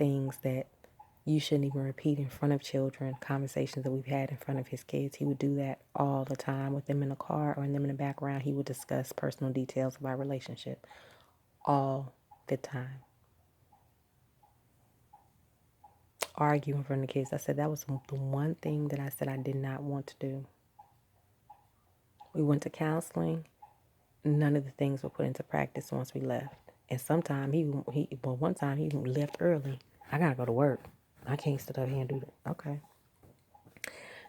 things that you shouldn't even repeat in front of children, conversations that we've had in front of his kids. He would do that all the time with them in the car or in them in the background. He would discuss personal details of our relationship all the time. Argue in front of the kids. I said that was the one thing that I said I did not want to do. We went to counseling. None of the things were put into practice once we left. And sometimes one time he left early. I gotta go to work. I can't sit up here and do that. Okay.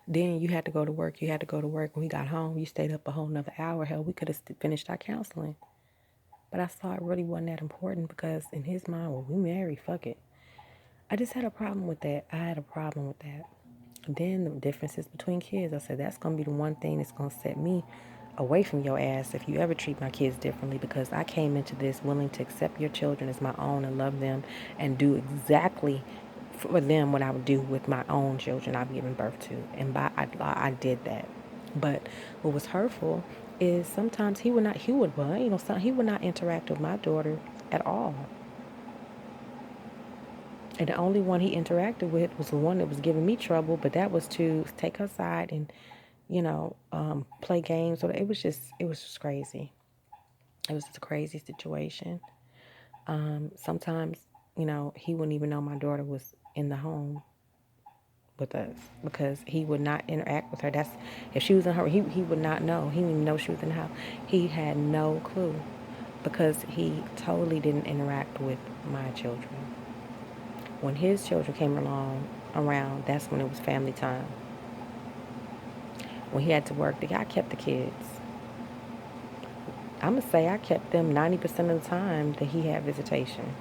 Then you had to go to work. You had to go to work. When we got home, you stayed up a whole nother hour. Hell, we could have finished our counseling. But I saw it really wasn't that important because in his mind, well, we married, fuck it. I just had a problem with that. I had a problem with that. Then the differences between kids. I said, that's going to be the one thing that's going to set me away from your ass if you ever treat my kids differently, because I came into this willing to accept your children as my own and love them and do exactly for them what I would do with my own children I've given birth to. And I did that. But what was hurtful is sometimes he would not interact with my daughter at all. And the only one he interacted with was the one that was giving me trouble, but that was to take her side and, play games. It was just crazy. It was just a crazy situation. Sometimes, he wouldn't even know my daughter was in the home with us because he would not interact with her. That's if she was in her, he would not know. He didn't even know she was in the house. He had no clue because he totally didn't interact with my children. When his children came around, that's when it was family time. When he had to work, the guy kept the kids. I'm going to say I kept them 90% of the time that he had visitation.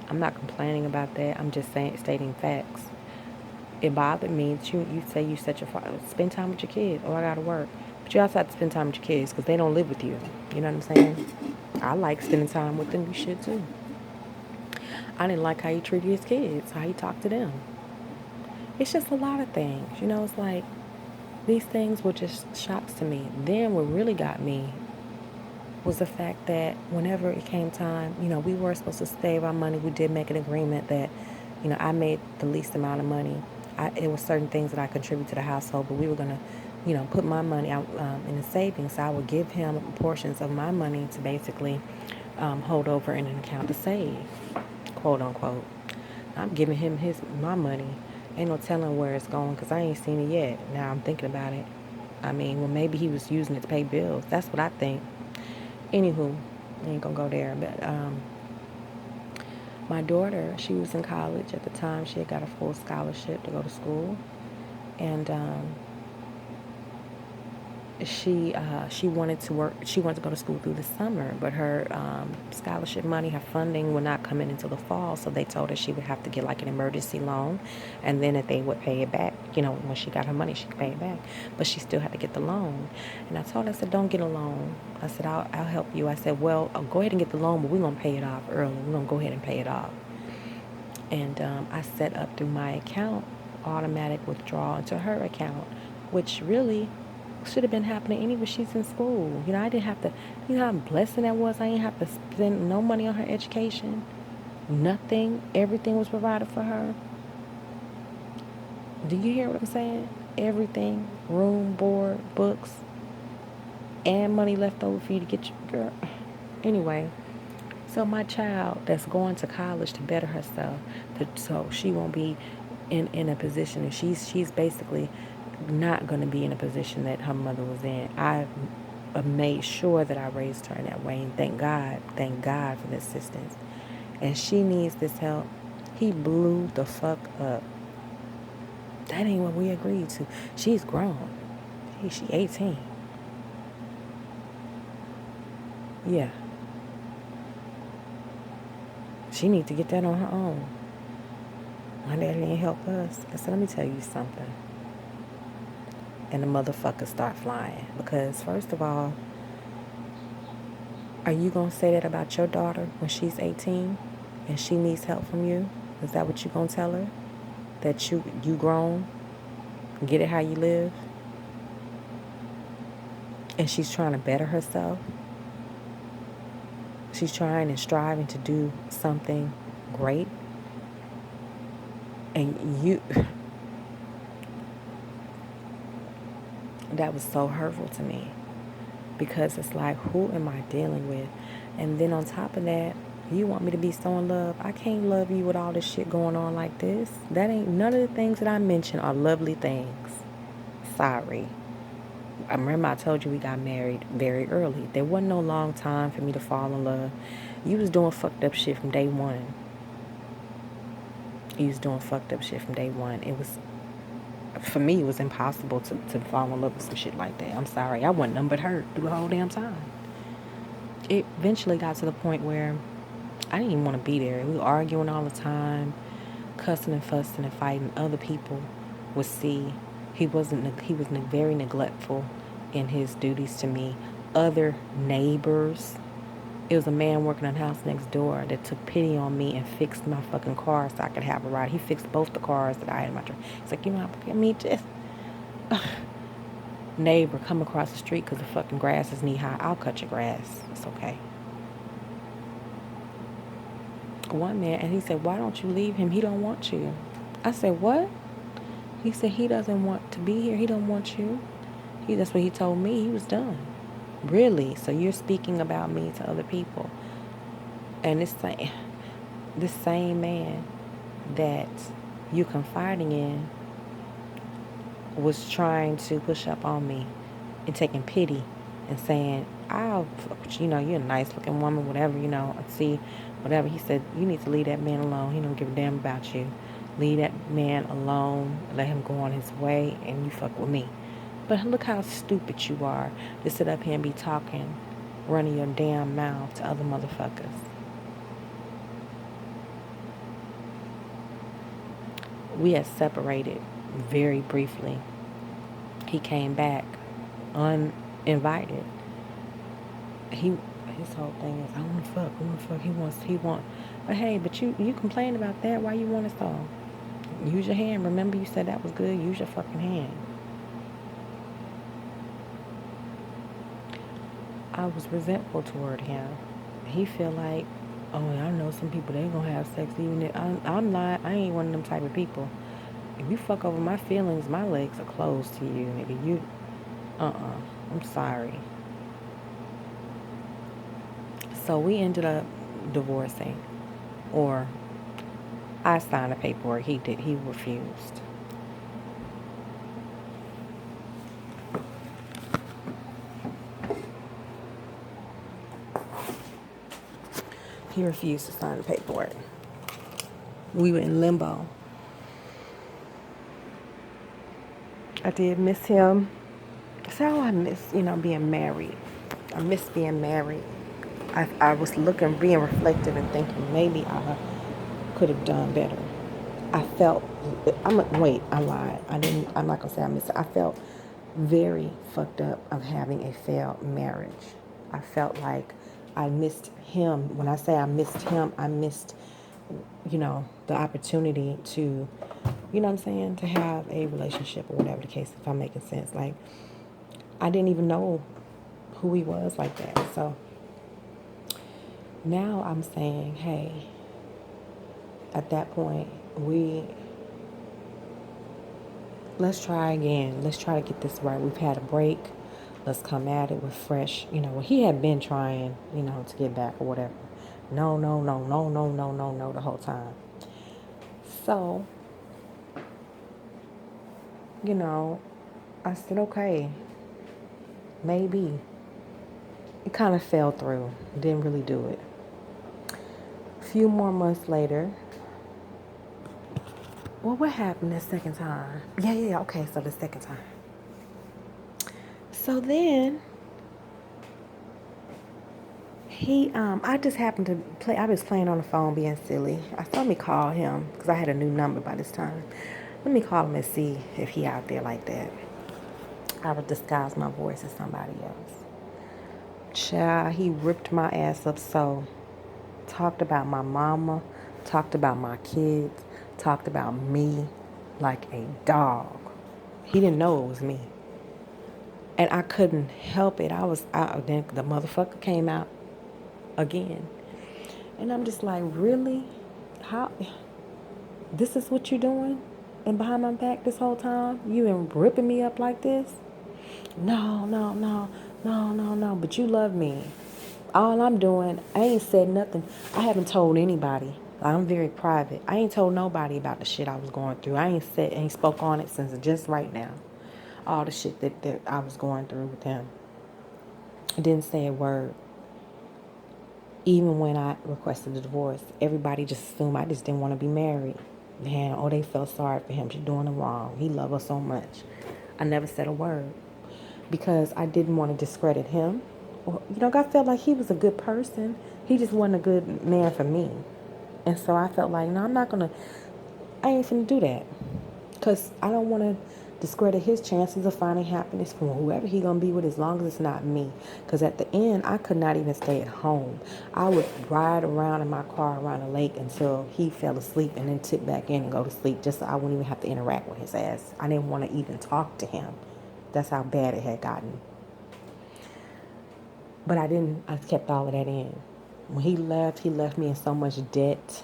I'm not complaining about that. I'm just stating facts. It bothered me that you say you set your father, spend time with your kids. Oh, I got to work. But you also have to spend time with your kids because they don't live with you. You know what I'm saying? I like spending time with them. You should too. I didn't like how he treated his kids, how he talked to them. It's just a lot of things. It's like these things were just shocks to me. Then what really got me was the fact that whenever it came time, we were supposed to save our money. We did make an agreement that, I made the least amount of money. It was certain things that I contributed to the household, but we were going to, put my money out in the savings. So I would give him portions of my money to basically hold over in an account to save, quote unquote. I'm giving him my money. Ain't no telling where it's going because I ain't seen it yet. Now I'm thinking about it. I mean, well, maybe he was using it to pay bills. That's what I think. Anywho, I ain't gonna go there. But my daughter, she was in college at the time. She had got a full scholarship to go to school, and she wanted to work. She wanted to go to school through the summer, but her scholarship money, her funding, would not come in until the fall. So they told her she would have to get like an emergency loan, and then if they would pay it back, when she got her money, she could pay it back. But she still had to get the loan. And I told her, I said, don't get a loan. I said, I'll help you. I said, well, I'll go ahead and get the loan, but we're gonna pay it off early. We're gonna go ahead and pay it off. And I set up through my account automatic withdrawal into her account, which really should have been happening anyway. She's in school. I didn't have to, how blessing that was. I didn't have to spend no money on her education. Nothing. Everything was provided for her. Do you hear what I'm saying? Everything. Room, board, books, and money left over for you to get your girl. Anyway, so my child that's going to college to better herself, so she won't be in a position, and she's basically not going to be in a position that her mother was in. I made sure that I raised her in that way, and thank God for the assistance. And she needs this help. He blew the fuck up. That ain't what we agreed to. She's grown. She 18. Yeah. She needs to get that on her own. My daddy didn't help us. I said, let me tell you something. And the motherfuckers start flying. Because first of all, are you going to say that about your daughter when she's 18 and she needs help from you? Is that what you going to tell her? That you grown? Get it how you live? And she's trying to better herself? she's trying and striving to do something great, and you that was so hurtful to me, because it's like, who am I dealing with? And then on top of that, you want me to be so in love. I can't love you with all this shit going on like this. That ain't, none of the things that I mentioned are lovely things. Sorry. I remember I told you we got married very early. There wasn't no long time for me to fall in love. You was doing fucked up shit from day one. You was doing fucked up shit from day one. It was, for me, it was impossible to fall in love with some shit like that. I'm sorry. I wasn't nothing but hurt through the whole damn time. It eventually got to the point where I didn't even want to be there. We were arguing all the time, cussing and fussing and fighting. Other people would see he was very neglectful in his duties to me. Other neighbors. It was a man working on the house next door that took pity on me and fixed my fucking car so I could have a ride. He fixed both the cars that I had in my truck. He's like, you know, I mean, just neighbor, come across the street because the fucking grass is knee high. I'll cut your grass. It's okay. One man, and he said, why don't you leave him? He don't want you. I said, what? He said he doesn't want to be here. He don't want you. That's what he told me. He was done. Really? So you're speaking about me to other people. And this same man that you confiding in was trying to push up on me and taking pity and saying, you're a nice looking woman, whatever, see, whatever. He said, you need to leave that man alone. He don't give a damn about you. Leave that man alone. Let him go on his way, and you fuck with me. But look how stupid you are to sit up here and be talking, running your damn mouth to other motherfuckers. We had separated very briefly. He came back uninvited. His whole thing is, I want to fuck. He wants. But hey, but you complain about that. Why you want it so? Use your hand. Remember you said that was good. Use your fucking hand. I was resentful toward him. He feel like, oh, I know some people, they gonna have sex even if I'm not. I ain't one of them type of people. If you fuck over my feelings, my legs are closed to you, nigga. I'm sorry. So we ended up divorcing, or I signed the paperwork. He refused. He refused to sign the paperwork. We were in limbo. I did miss him. So I miss, being married. I miss being married. I was being reflective and thinking maybe I could have done better. I felt, I lied. I'm not going to say I miss it. I felt very fucked up of having a failed marriage. I felt like I missed him. When I say I missed him, I missed, the opportunity to, what I'm saying, to have a relationship or whatever the case, if I'm making sense. Like, I didn't even know who he was like that. So now I'm saying, hey, at that point, let's try again. Let's try to get this right. We've had a break. Let's come at it with fresh, he had been trying, to get back or whatever. No, the whole time. So, I said, okay, maybe. It kind of fell through. Didn't really do it. A few more months later, well, what happened the second time? Yeah, okay, so the second time. So then, I just happened to I was playing on the phone being silly. I thought, let me call him, because I had a new number by this time. Let me call him and see if he out there like that. I would disguise my voice as somebody else. Child, he ripped my ass up so. Talked about my mama, talked about my kids, talked about me like a dog. He didn't know it was me. And I couldn't help it. Then the motherfucker came out again. And I'm just like, really? How? This is what you're doing? And behind my back this whole time? You been ripping me up like this? No, no, no, no, no, no. But you love me. All I'm doing, I ain't said nothing. I haven't told anybody. I'm very private. I ain't told nobody about the shit I was going through. Ain't spoke on it since just right now. All the shit that I was going through with him. I didn't say a word. Even when I requested a divorce, everybody just assumed I just didn't want to be married. Man, oh, they felt sorry for him. She's doing him wrong. He loved her so much. I never said a word because I didn't want to discredit him. Or, I felt like he was a good person. He just wasn't a good man for me. And so I felt like, no, I ain't finna do that. Because I don't want to discredit his chances of finding happiness from whoever he going to be with as long as it's not me. Because at the end, I could not even stay at home. I would ride around in my car around the lake until he fell asleep and then tip back in and go to sleep just so I wouldn't even have to interact with his ass. I didn't want to even talk to him. That's how bad it had gotten. But I kept all of that in. When he left me in so much debt.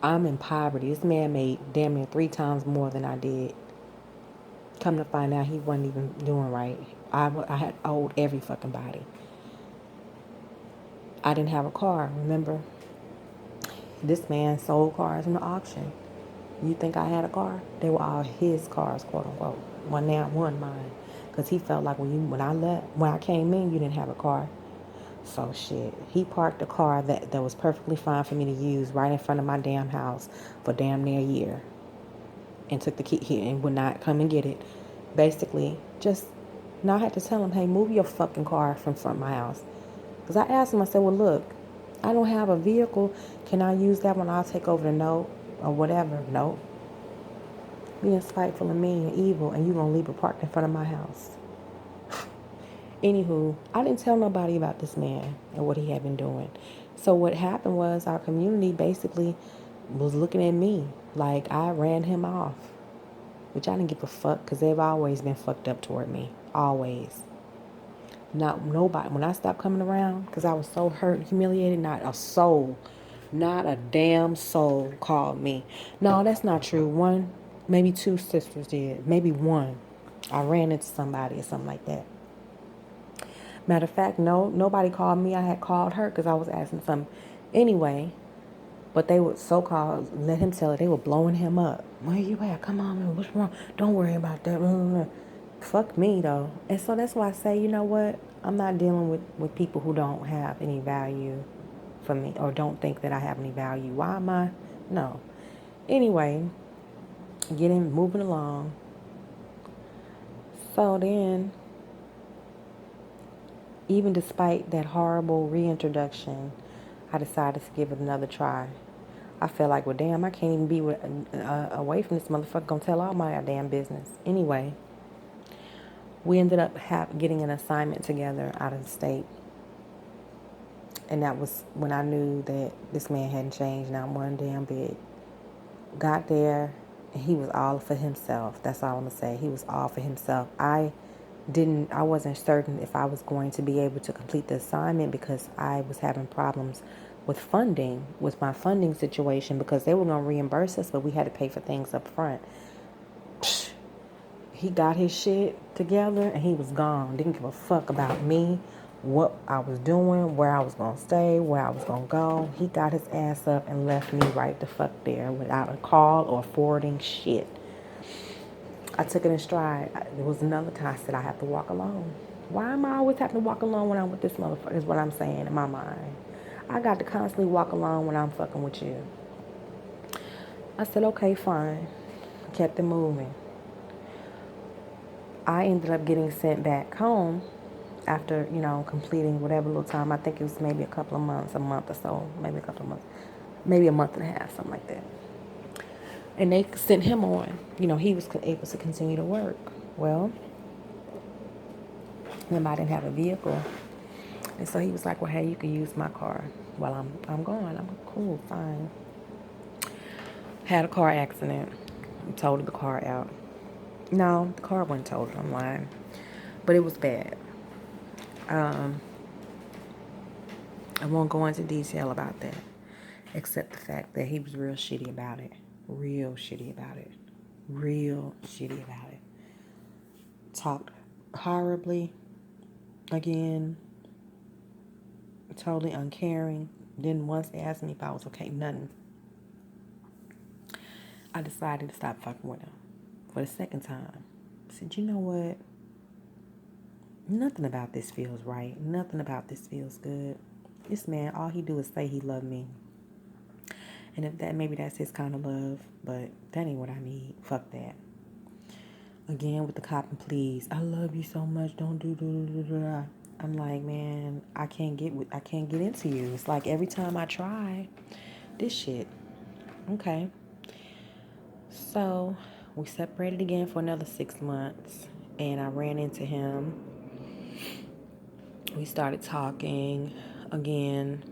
I'm in poverty. This man made damn near 3 times more than I did. Come to find out he wasn't even doing right. I had owed every fucking body. I didn't have a car, remember? This man sold cars in the auction. You think I had a car? They were all his cars, quote unquote. One mine. Because he felt like when I came in, you didn't have a car. So shit. He parked a car that was perfectly fine for me to use right in front of my damn house for damn near a year. And took the key here and would not come and get it. Basically, now I had to tell him, hey, move your fucking car from front of my house. Because I asked him, I said, well, look, I don't have a vehicle. Can I use that when I'll take over the note or whatever? Nope. Being spiteful and mean and evil, and you going to leave it parked in front of my house. Anywho, I didn't tell nobody about this man and what he had been doing. So what happened was our community basically was looking at me like I ran him off. Which I didn't give a fuck because they've always been fucked up toward me. Always. Not nobody. When I stopped coming around because I was so hurt and humiliated, not a damn soul called me. No, that's not true. One, maybe 2 sisters did. Maybe one. I ran into somebody or something like that. Matter of fact, no, nobody called me. I had called her because I was asking something. Anyway, but they would so-called let him tell it. They were blowing him up. Where you at? Come on, man. What's wrong? Don't worry about that. Fuck me, though. And so that's why I say, you know what? I'm not dealing with people who don't have any value for me or don't think that I have any value. Why am I? No. Anyway, moving along. So then, even despite that horrible reintroduction, I decided to give it another try. I felt like, well, damn, I can't even be away from this motherfucker. Gonna tell all my damn business. Anyway, we ended up getting an assignment together out of the state. And that was when I knew that this man hadn't changed not one damn bit. Got there, and he was all for himself. That's all I'm gonna say. He was all for himself. I wasn't certain if I was going to be able to complete the assignment because I was having problems with my funding situation, because they were going to reimburse us, but we had to pay for things up front. He got his shit together and he was gone. Didn't give a fuck about me, what I was doing, where I was going to stay, where I was going to go. He got his ass up and left me right the fuck there without a call or forwarding shit. I took it in stride. There was another time I said I have to walk alone. Why am I always having to walk alone when I'm with this motherfucker is what I'm saying in my mind. I got to constantly walk alone when I'm fucking with you. I said, okay, fine. Kept it moving. I ended up getting sent back home after, completing whatever little time. I think it was maybe a couple of months, a month or so, maybe a couple of months, maybe a month and a half, something like that. And they sent him on. He was able to continue to work. Well, remember, I didn't have a vehicle. And so he was like, well, hey, you can use my car while I'm gone. I'm cool, fine. Had a car accident. Totaled the car out. No, the car wasn't totaled. I'm lying. But it was bad. I won't go into detail about that, except the fact that he was real shitty about it. Real shitty about it. Real shitty about it. Talked horribly. Again, totally uncaring. Didn't once ask me if I was okay. Nothing. I decided to stop fucking with him for the second time. I said, you know what? Nothing about this feels right. Nothing about this feels good. This man, all he do is say he loved me. And if that, maybe that's his kind of love, but that ain't what I need. Fuck that. Again with the cop and please, I love you so much. Don't do. I'm like, man, I can't get into you. It's like every time I try this shit. Okay. So we separated again for another 6 months, and I ran into him. We started talking again,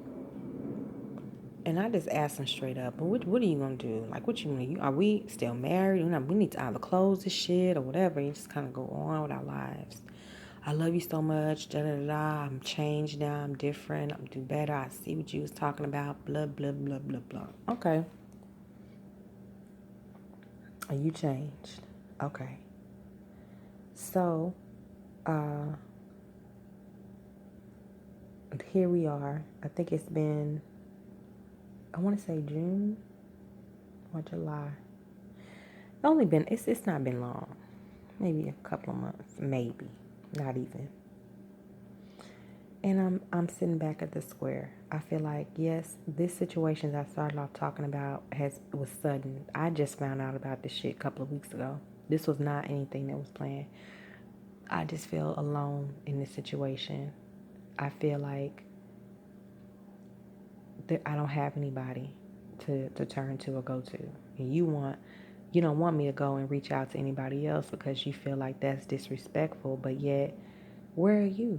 and I just asked him straight up, what are you gonna do? Like, what you mean? Are we still married? We need to either close this shit or whatever, and just kind of go on with our lives. I love you so much, da da da. I'm changed now. I'm different. I'm do better. I see what you was talking about. Blah blah blah blah blah. Okay. And you changed. Okay. So, here we are. I think it's been, I want to say June or July. It's not been long. Maybe a couple of months, maybe. Not even. And I'm sitting back at the square. I feel like, yes, this situation that I started off talking about was sudden. I just found out about this shit a couple of weeks ago. This was not anything that was planned. I just feel alone in this situation. I feel like that I don't have anybody to turn to or go to. And you don't want me to go and reach out to anybody else because you feel like that's disrespectful, but yet, where are you?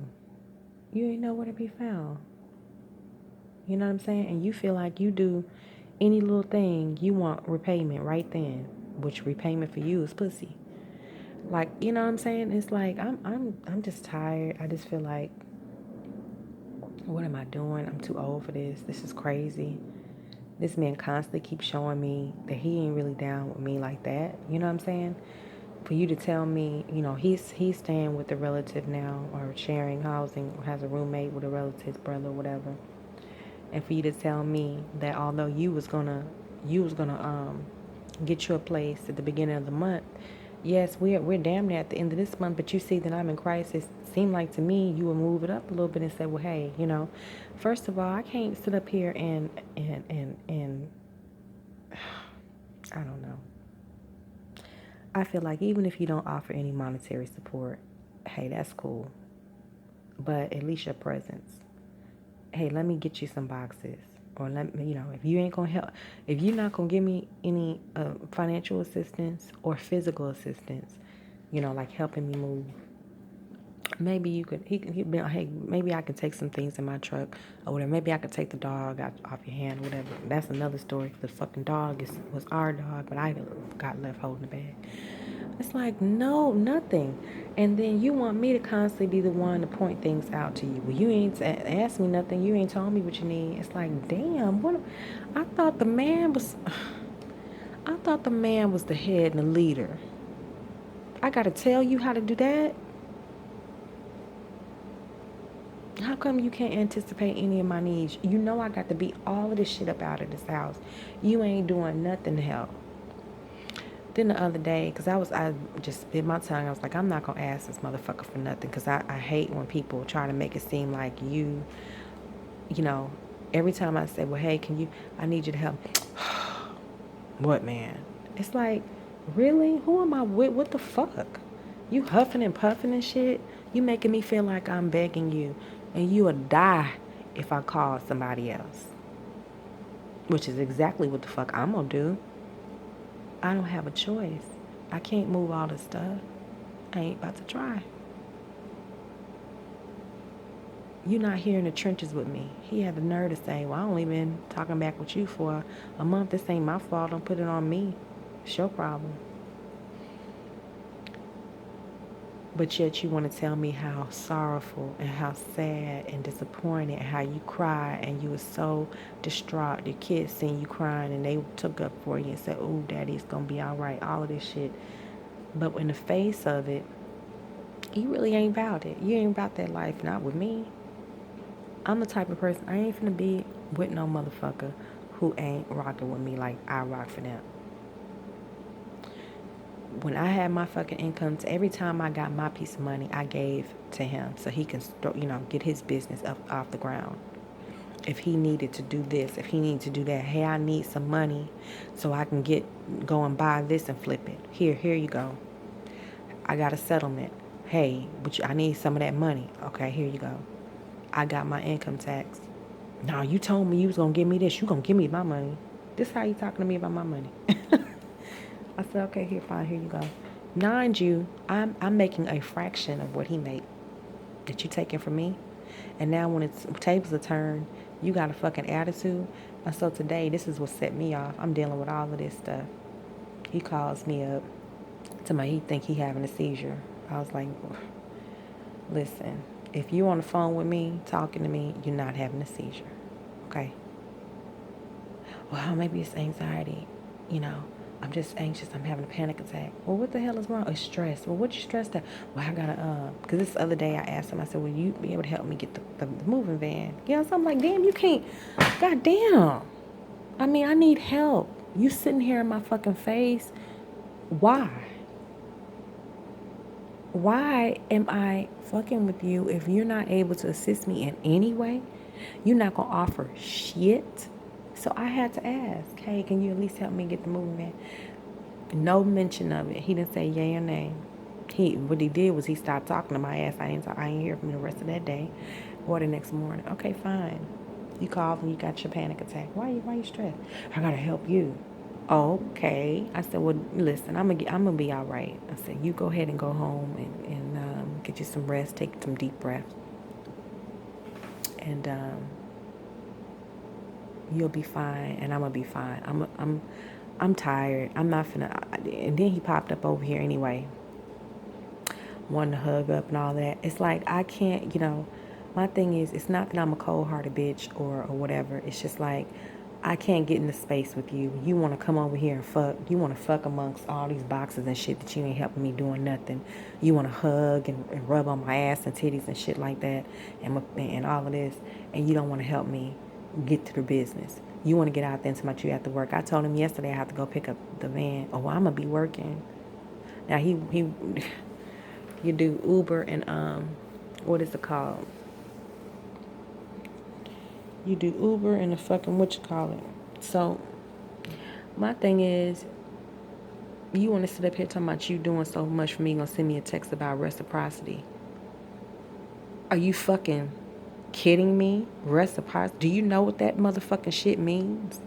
You ain't nowhere to be found. You know what I'm saying? And you feel like you do any little thing, you want repayment right then, which repayment for you is pussy. Like, you know what I'm saying? It's like I'm just tired. I just feel like, what am I doing? I'm too old for this. This is crazy. This man constantly keeps showing me that he ain't really down with me like that. You know what I'm saying? For you to tell me, he's staying with a relative now, or sharing housing, or has a roommate with a relative's brother or whatever. And for you to tell me that although you was gonna get you a place at the beginning of the month, yes, we're damn near at the end of this month, but you see that I'm in crisis. Seemed like to me you would move it up a little bit and say, well, hey, first of all, I can't sit up here and I don't know. I feel like even if you don't offer any monetary support, hey, that's cool. But at least your presence. Hey, let me get you some boxes. Or let me, if you ain't going to help, if you're not going to give me any financial assistance or physical assistance, like helping me move, maybe you could, he'd be like, hey, maybe I could take some things in my truck or whatever. Maybe I could take the dog off your hand or whatever. That's another story. The fucking dog was our dog, but I got left holding the bag. It's like, no, nothing. And then you want me to constantly be the one to point things out to you. Well, you ain't asked me nothing. You ain't told me what you need. It's like, damn, what? I thought the man was, I thought the man was the head and the leader. I got to tell you how to do that? How come you can't anticipate any of my needs? You know I got to beat all of this shit up out of this house. You ain't doing nothing to help. Then the other day, because I just bit my tongue. I was like, I'm not going to ask this motherfucker for nothing, because I hate when people try to make it seem like every time I say, well, hey, I need you to help. What, man? It's like, really? Who am I with? What the fuck? You huffing and puffing and shit? You making me feel like I'm begging you, and you would die if I call somebody else, which is exactly what the fuck I'm going to do. I don't have a choice. I can't move all this stuff. I ain't about to try. You're not here in the trenches with me. He had the nerve to say, well, I only been talking back with you for a month. This ain't my fault. Don't put it on me. It's your problem. But yet you want to tell me how sorrowful and how sad and disappointed and how you cry and you were so distraught. Your kids seen you crying and they took up for you and said, "Oh, daddy's going to be all right," all of this shit. But in the face of it, you really ain't about it. You ain't about that life, not with me. I'm the type of person, I ain't finna be with no motherfucker who ain't rocking with me like I rock for them. When I had my fucking incomes, every time I got my piece of money, I gave to him so he can, get his business up off the ground. If he needed to do this, if he needed to do that, hey, I need some money so I can go and buy this and flip it. Here you go. I got a settlement. Hey, but I need some of that money. Okay, here you go. I got my income tax. No, you told me you was gonna give me this. You gonna give me my money. This how you talking to me about my money? I said, okay, here, fine, here you go. Mind you, I'm making a fraction of what he made that you taking from me. And now when it's tables are turned, you got a fucking attitude. And so today, this is what set me off. I'm dealing with all of this stuff. He calls me up to my, he think he having a seizure. I was like, listen, if you on the phone with me, talking to me, you're not having a seizure. Okay? Well, maybe it's anxiety. I'm just anxious. I'm having a panic attack. Well, what the hell is wrong? It's stress. Well, what you stressed at? Well, I gotta, because this other day I asked him, I said, will you be able to help me get the moving van? So I'm like, damn, you can't. God damn. I mean, I need help. You sitting here in my fucking face. Why? Why am I fucking with you if you're not able to assist me in any way? You're not going to offer shit. So I had to ask, hey, can you at least help me get the moving van? No mention of it. He didn't say yay or nay. What he did was he stopped talking to my ass. I ain't hear from him the rest of that day or the next morning. Okay, fine. You called and you got your panic attack. Why you stressed? I gotta help you. Okay. I said, well, listen, I'm gonna be all right. I said, you go ahead and go home and get you some rest, take some deep breaths, and you'll be fine, and I'm gonna be fine. I'm tired. I'm not finna. And then he popped up over here anyway, wanting to hug up and all that. It's like I can't. My thing is, it's not that I'm a cold-hearted bitch or whatever. It's just like I can't get in the space with you. You want to come over here and fuck. You want to fuck amongst all these boxes and shit that you ain't helping me doing nothing. You want to hug and rub on my ass and titties and shit like that and all of this. And you don't want to help me get to the business. You want to get out there and tell me you have to work. I told him yesterday I have to go pick up the van. Oh, well, I'm going to be working. Now, he you do Uber and, what is it called? You do Uber and the fucking So, my thing is, you want to sit up here talking about you doing so much for me, gonna send me a text about reciprocity. Are you fucking kidding me? Reciprocity? Do you know what that motherfucking shit means?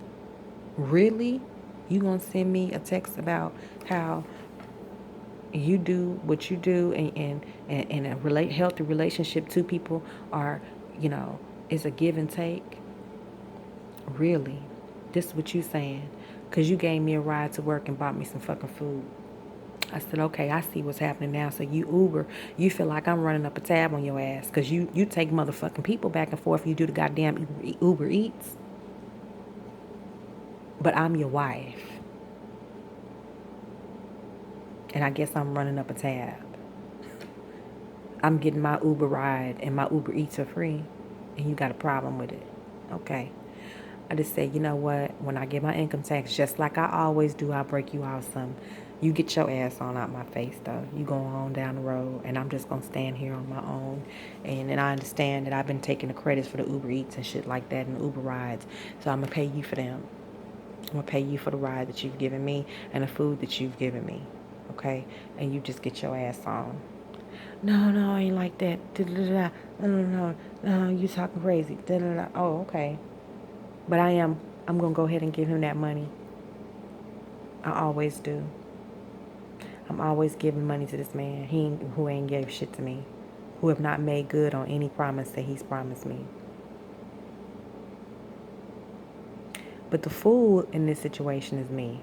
Really? You gonna send me a text about how you do what you do and a healthy relationship, two people are, is a give and take? Really? This is what you saying? Because you gave me a ride to work and bought me some fucking food. I said, okay, I see what's happening now. So you Uber, you feel like I'm running up a tab on your ass because you take motherfucking people back and forth. You do the goddamn Uber Eats. But I'm your wife. And I guess I'm running up a tab. I'm getting my Uber ride and my Uber Eats are free. And you got a problem with it. Okay. I just said, you know what? When I get my income tax, just like I always do, I'll break you out some. You get your ass on out my face, though. You go on down the road, and I'm just going to stand here on my own. And I understand that I've been taking the credits for the Uber Eats and shit like that and the Uber rides. So I'm going to pay you for them. I'm going to pay you for the ride that you've given me and the food that you've given me. Okay? And you just get your ass on. No, I ain't like that. Da-da-da-da. No, you talking crazy. Da-da-da. Oh, okay. But I'm going to go ahead and give him that money. I always do. I'm always giving money to this man who ain't gave shit to me, who have not made good on any promise that he's promised me. But the fool in this situation is me.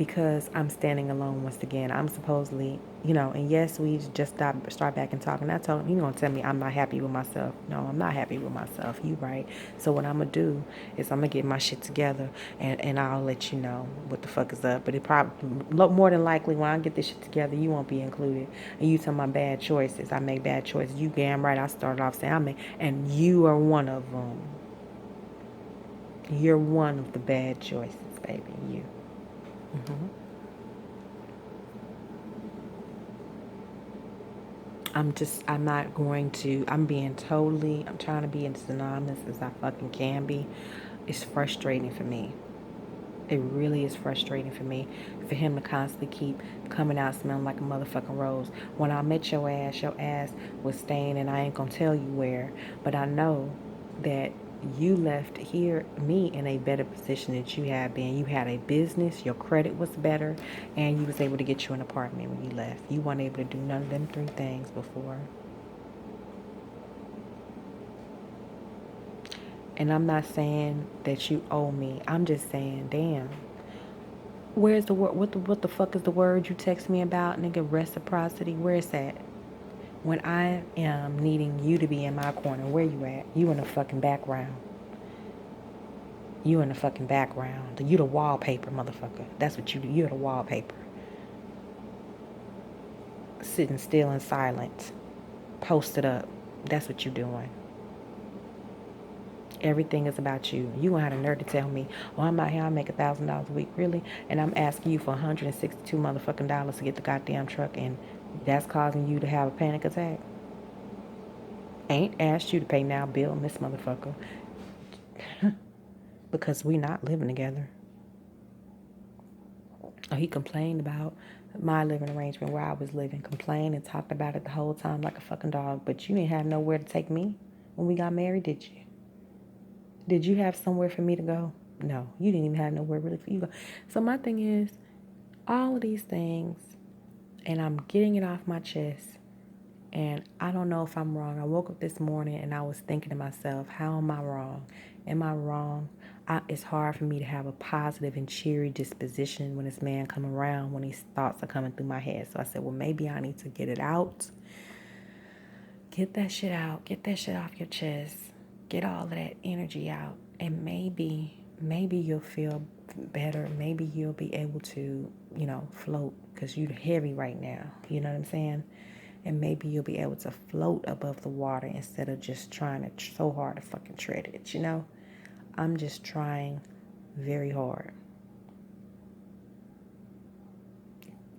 because I'm standing alone once again. I'm supposedly, and yes, we just start back and talking. I told him, you're going to tell me I'm not happy with myself. No, I'm not happy with myself. You right. So what I'm going to do is I'm going to get my shit together and I'll let you know what the fuck is up. But it probably, more than likely, when I get this shit together, you won't be included. And you tell my bad choices. I make bad choices. You damn right. I started off saying and you are one of them. You're one of the bad choices, baby. You. Mm-hmm. I'm not going to, I'm trying to be as anonymous as I fucking can be. It's frustrating for me. It really is frustrating for me for him to constantly keep coming out smelling like a motherfucking rose. When I met your ass was staying, and I ain't gonna tell you where, but I know that you left here me in a better position than you had been. You had a business, your credit was better, and you was able to get you an apartment when you left. You weren't able to do none of them three things before. And I'm not saying that you owe me. I'm just saying, damn. Where's the word? What the fuck is the word you text me about, nigga? Reciprocity. Where's that? When I am needing you to be in my corner, where you at? You in the fucking background. You in the fucking background. You the wallpaper, motherfucker. That's what you do. You're the wallpaper. Sitting still in silence. Posted up. That's what you doing. Everything is about you. You gonna have the nerve to tell me, oh, I'm out here, I make $1,000 a week, really? And I'm asking you for $162 motherfucking dollars to get the goddamn truck, and that's causing you to have a panic attack? Ain't asked you to pay now bill, Miss Motherfucker. Because we not living together. Oh, he complained about my living arrangement where I was living. Complained and talked about it the whole time like a fucking dog. But you didn't have nowhere to take me when we got married, did you? Did you have somewhere for me to go? No, you didn't even have nowhere really for you to go. So my thing is, all of these things, and I'm getting it off my chest, and I don't know if I'm wrong. I woke up this morning and I was thinking to myself, how am I wrong? Am I wrong? It's hard for me to have a positive and cheery disposition when this man come around, when these thoughts are coming through my head. So I said, well, maybe I need to get it out. Get that shit out. Get that shit off your chest. Get all of that energy out. And maybe you'll feel better. Maybe you'll be able to, float, because you're heavy right now. You know what I'm saying? And maybe you'll be able to float above the water instead of just trying to so hard to fucking tread it. I'm just trying very hard.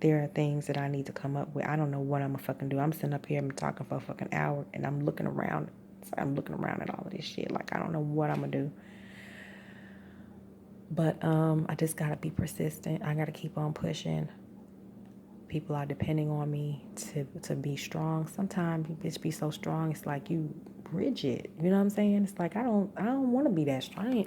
There are things that I need to come up with. I don't know what I'm gonna fucking do. I'm sitting up here, I'm talking for a fucking hour, and I'm looking around. I'm looking around at all of this shit. Like, I don't know what I'm gonna do. But I just gotta be persistent. I gotta keep on pushing. People are depending on me to be strong. Sometimes you bitch be so strong, it's like you rigid. You know what I'm saying? It's like I don't want to be that strong.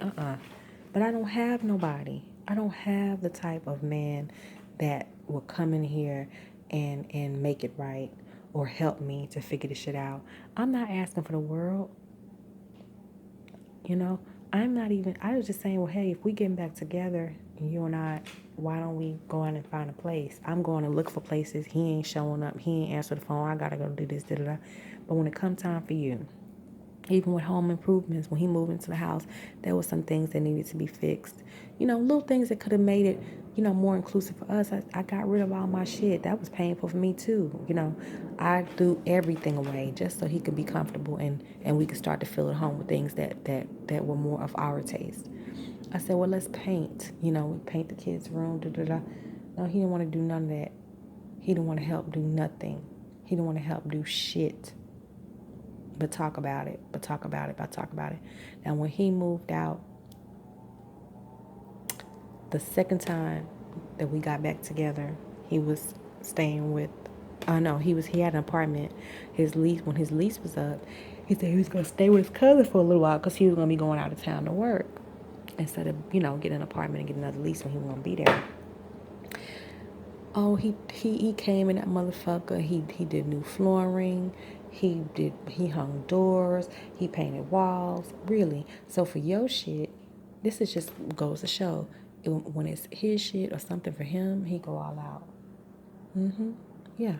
But I don't have nobody. I don't have the type of man that will come in here and make it right or help me to figure this shit out. I'm not asking for the world. I was just saying, well, hey, if we getting back together, you and I, why don't we go out and find a place? I'm going to look for places. He ain't showing up. He ain't answer the phone. I got to go do this, da-da-da. But when it come time for you, even with home improvements, when he moved into the house, there were some things that needed to be fixed. Little things that could have made it, more inclusive for us. I got rid of all my shit. That was painful for me too. I threw everything away just so he could be comfortable and we could start to feel at home with things that were more of our taste. I said, well, let's paint. We paint the kids' room. Da, da, da. No, he didn't want to do none of that. He didn't want to help do nothing. He didn't want to help do shit. But talk about it. Now, when he moved out, the second time that we got back together, he was staying with, he had an apartment. When his lease was up, he said he was going to stay with his cousin for a little while because he was going to be going out of town to work instead of, getting an apartment and getting another lease when he was going to be there. Oh, he came in that motherfucker. He did new flooring. He hung doors. He painted walls. Really. So for your shit, this is just goes to show. When it's his shit or something for him, he go all out. Mm-hmm. Yeah.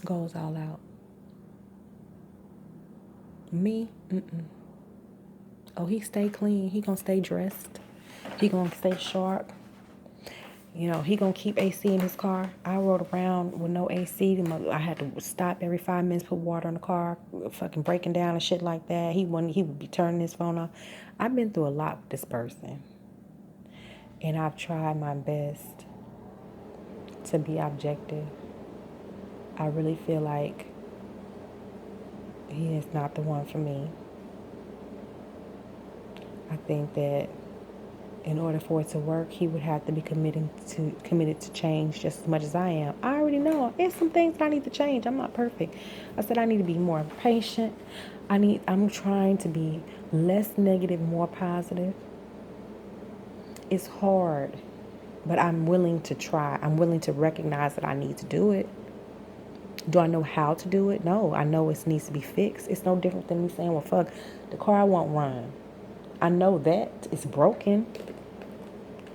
Goes all out. Me? Mm-mm. Oh, he stay clean. He gonna stay dressed. He gonna stay sharp. You know, he gonna keep AC in his car. I rode around with no AC. I had to stop every 5 minutes, put water in the car, fucking breaking down and shit like that. He would be turning his phone off. I've been through a lot with this person. And I've tried my best to be objective. I really feel like he is not the one for me. I think that in order for it to work, he would have to be committed to change just as much as I am. I already know there's some things that I need to change. I'm not perfect. I said I need to be more patient. I'm trying to be less negative, more positive. It's hard, but I'm willing to try. I'm willing to recognize that I need to do it. Do I know how to do it? No, I know it needs to be fixed. It's no different than me saying, well, fuck, the car won't run. I know that it's broken.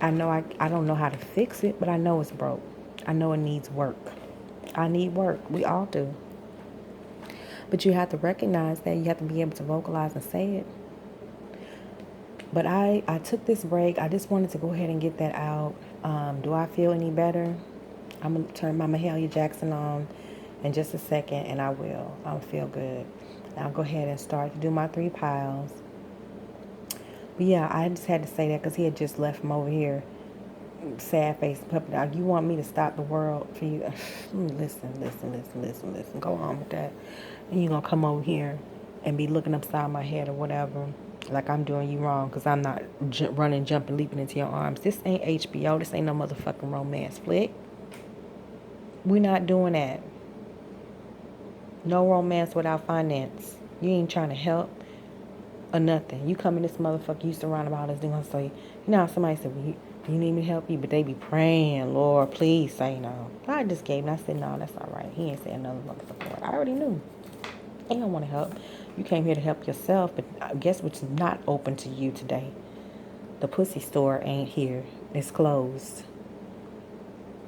I know I don't know how to fix it, but I know it's broke. I know it needs work. I need work. We all do. But you have to recognize that. You have to be able to vocalize and say it. But I took this break. I just wanted to go ahead and get that out. Do I feel any better? I'm going to turn my Mahalia Jackson on in just a second, and I will. I'll feel good. I'll go ahead and start to do my 3 piles. But yeah, I just had to say that because he had just left from over here. Sad face puppy dog. You want me to stop the world for you? Listen. Go on with that. And you're going to come over here and be looking upside my head or whatever. Like I'm doing you wrong because I'm not running, jumping, leaping into your arms. This ain't HBO. This ain't no motherfucking romance flick. We're not doing that. No romance without finance. You ain't trying to help or nothing. You come in this motherfucker, you surrounded by all this, they're going to say, you know how somebody said, well, you need me to help you? But they be praying, Lord, please say no. I just gave him. I said, no, that's all right. He ain't say another motherfucker word. I already knew. He don't want to help. You came here to help yourself, but I guess what's not open to you today? The pussy store ain't here. It's closed.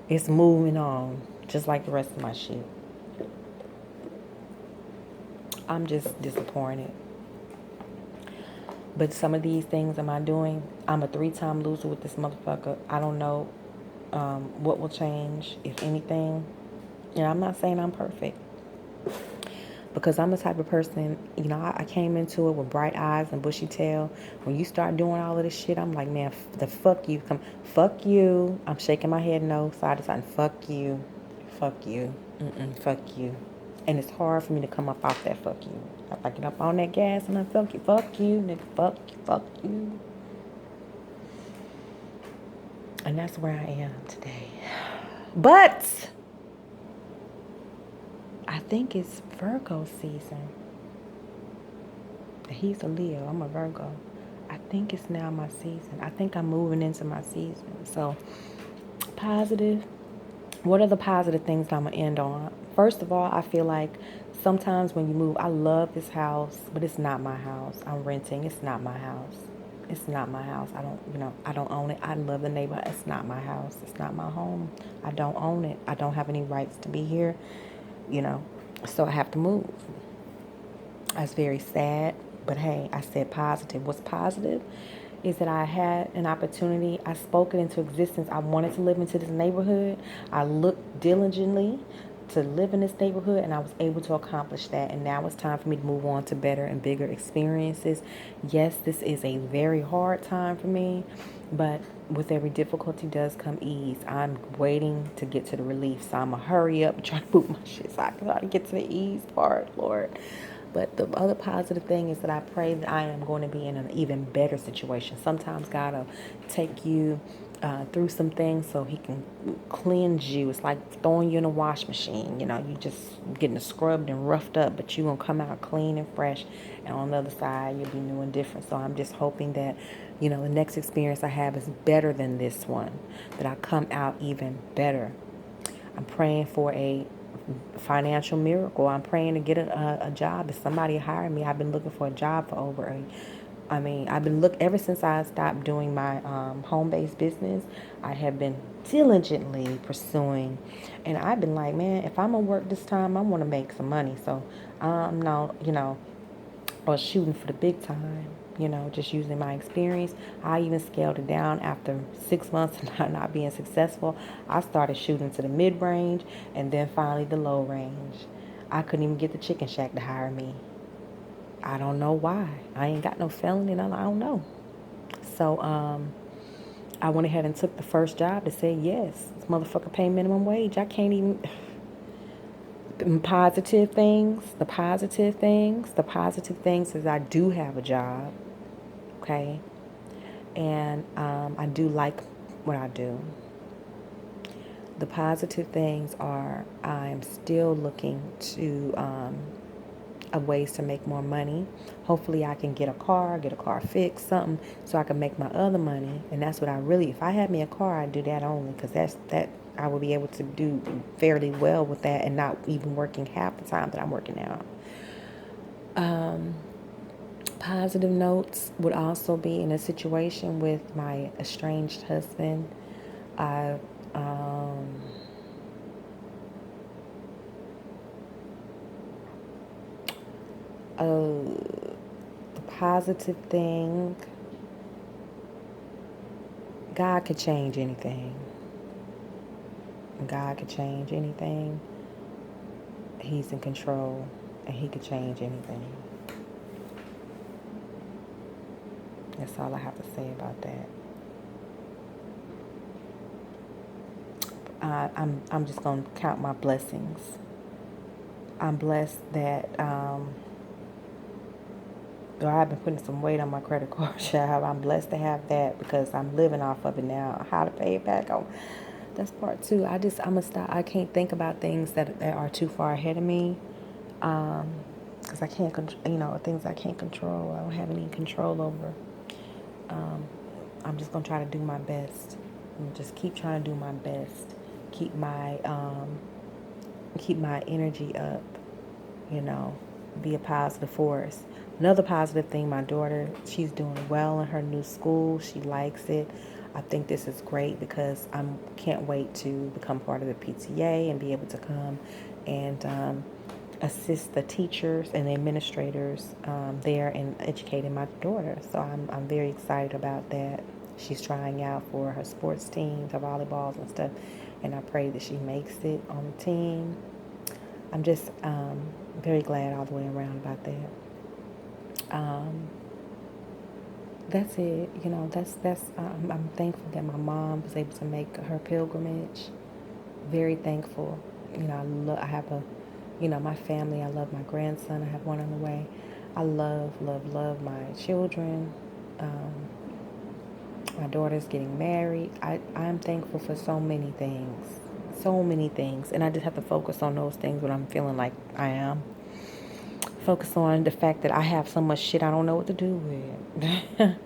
It's moving on, just like the rest of my shit. I'm just disappointed. But some of these things am I doing? I'm a 3-time loser with this motherfucker. I don't know what will change, if anything. And I'm not saying I'm perfect. Because I'm the type of person, you know, I came into it with bright eyes and bushy tail. When you start doing all of this shit, I'm like, man, the fuck you. Fuck you. I'm shaking my head no, side to side. Fuck you. Fuck you. Fuck you. And it's hard for me to come up off that fuck you. If I get up on that gas and I fuck you, nigga, fuck you. And that's where I am today. But I think it's Virgo season. He's a Leo. I'm a Virgo. I think it's now my season. I think I'm moving into my season. So, positive. What are the positive things that I'm going to end on? First of all, I feel like sometimes when you move, I love this house, but it's not my house. I'm renting. It's not my house. It's not my house. I don't own it. I love the neighborhood. It's not my house. It's not my home. I don't own it. I don't have any rights to be here, so I have to move. That's very sad, but hey, I said positive. What's positive is that I had an opportunity. I spoke it into existence. I wanted to live into this neighborhood. I looked diligently to live in this neighborhood, and I was able to accomplish that. And now it's time for me to move on to better and bigger experiences. Yes, this is a very hard time for me, but with every difficulty does come ease. I'm waiting to get to the relief, so I'm going to hurry up and try to move my shit so I can try to get to the ease part, Lord. But the other positive thing is that I pray that I am going to be in an even better situation. Sometimes God will take you through some things so he can cleanse you. It's like throwing you in a wash machine. You just getting scrubbed and roughed up, but you're going to come out clean and fresh. And on the other side, you'll be new and different. So I'm just hoping that, the next experience I have is better than this one, that I come out even better. I'm praying for a financial miracle. I'm praying to get a job. If somebody hire me, I've been looking for a job for over I mean, ever since I stopped doing my home-based business, I have been diligently pursuing, and I've been like, man, if I'm gonna work this time, I want to make some money. So I'm not, or shooting for the big time, just using my experience. I even scaled it down after 6 months of not being successful. I started shooting to the mid-range and then finally the low range. I couldn't even get the Chicken Shack to hire me. I don't know why. I ain't got no felony and I don't know. So I went ahead and took the first job to say yes. This motherfucker pay minimum wage. I can't even the positive things is I do have a job, okay? And I do like what I do. The positive things are I'm still looking to of ways to make more money. Hopefully I can get a car fixed, something, so I can make my other money. And that's what if I had me a car, I'd do that only, because that I would be able to do fairly well with that and not even working half the time that I'm working now. Positive notes would also be in a situation with my estranged husband. I the positive thing, God could change anything. God could change anything. He's in control and he could change anything. That's all I have to say about that. I'm just gonna count my blessings. I'm blessed that I've been putting some weight on my credit card, child. I'm blessed to have that because I'm living off of it now. How to pay it back? Oh, that's part two. I'm gonna stop. I can't think about things that are too far ahead of me, because I can't, things I can't control. I don't have any control over. I'm just gonna try to do my best. And just keep trying to do my best. Keep my energy up. Be a positive force. Another positive thing, my daughter, she's doing well in her new school. She likes it. I think this is great because I can't wait to become part of the PTA and be able to come and assist the teachers and the administrators there in educating my daughter. So I'm very excited about that. She's trying out for her sports teams, her volleyballs and stuff, and I pray that she makes it on the team. I'm just very glad all the way around about that. That's it. I'm thankful that my mom was able to make her pilgrimage. Very thankful. I have my family. I love my grandson. I have one on the way. I love my children. My daughter's getting married. I'm thankful for so many things. So many things. And I just have to focus on those things when I'm feeling like I am. Focus on the fact that I have so much shit I don't know what to do with.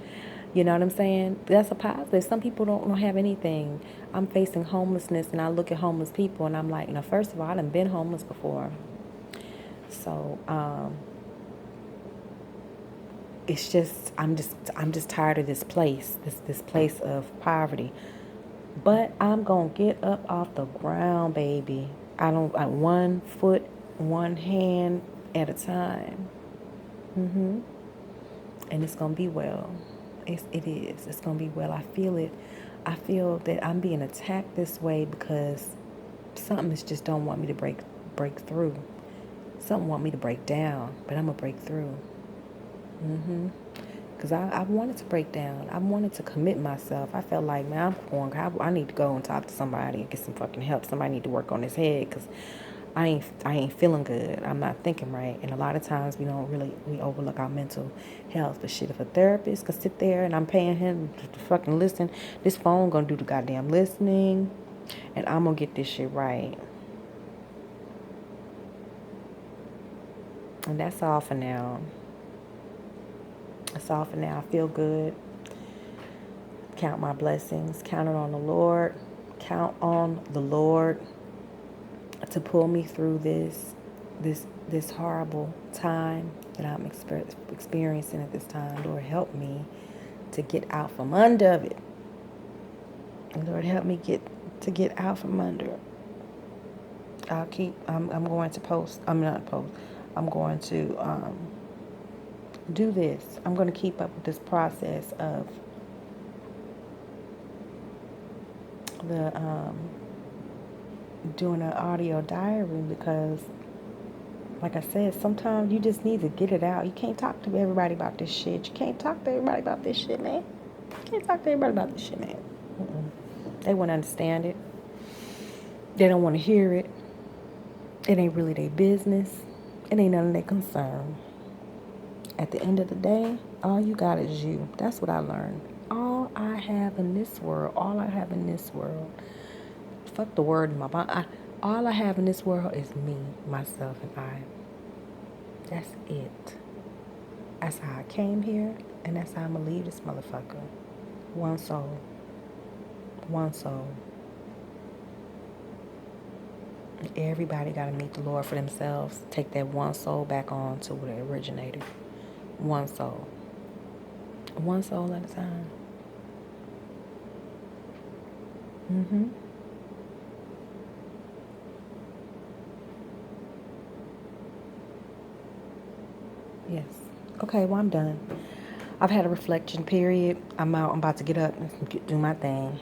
You know what I'm saying? That's a positive. Some people don't have anything. I'm facing homelessness and I look at homeless people and I'm like, first of all, I done been homeless before. So, it's just I'm just tired of this place, this place of poverty. But I'm gonna get up off the ground, baby. I 1 foot, one hand at a time. And it's gonna be well. It is. It's gonna be well. I feel it. I feel that I'm being attacked this way because something is just don't want me to break through. Something want me to break down, but I'm gonna break through. Because I wanted to break down. I wanted to commit myself. I felt like, man, I need to go and talk to somebody and get some fucking help. Somebody need to work on his head because I ain't feeling good. I'm not thinking right. And a lot of times we overlook our mental health. But shit, if a therapist could sit there and I'm paying him to fucking listen, this phone gonna do the goddamn listening. And I'm gonna get this shit right. And that's all for now. That's all for now. I feel good. Count my blessings. Count it on the Lord. Count on the Lord to pull me through this horrible time that I'm experiencing at this time. Lord, help me to get out from under it. Lord, help me get out from under it. I'm going to post. I'm not post. I'm going to do this. I'm going to keep up with this process of the doing an audio diary, because like I said, sometimes you just need to get it out. You can't talk to everybody about this shit. You can't talk to everybody about this shit, man. You can't talk to everybody about this shit, man. They won't understand it. They don't want to hear it. It ain't really their business. It ain't none of their concern. At the end of the day, all you got is you. That's what I learned. All I have in this world, fuck the word in my mind. All I have in this world is me, myself, and I. That's it. That's how I came here, and that's how I'm going to leave this motherfucker. One soul. One soul. Everybody got to meet the Lord for themselves. Take that one soul back on to where it originated. One soul. One soul at a time. Yes. Okay, well, I'm done. I've had a reflection period. I'm out. I'm about to get up and do my thing.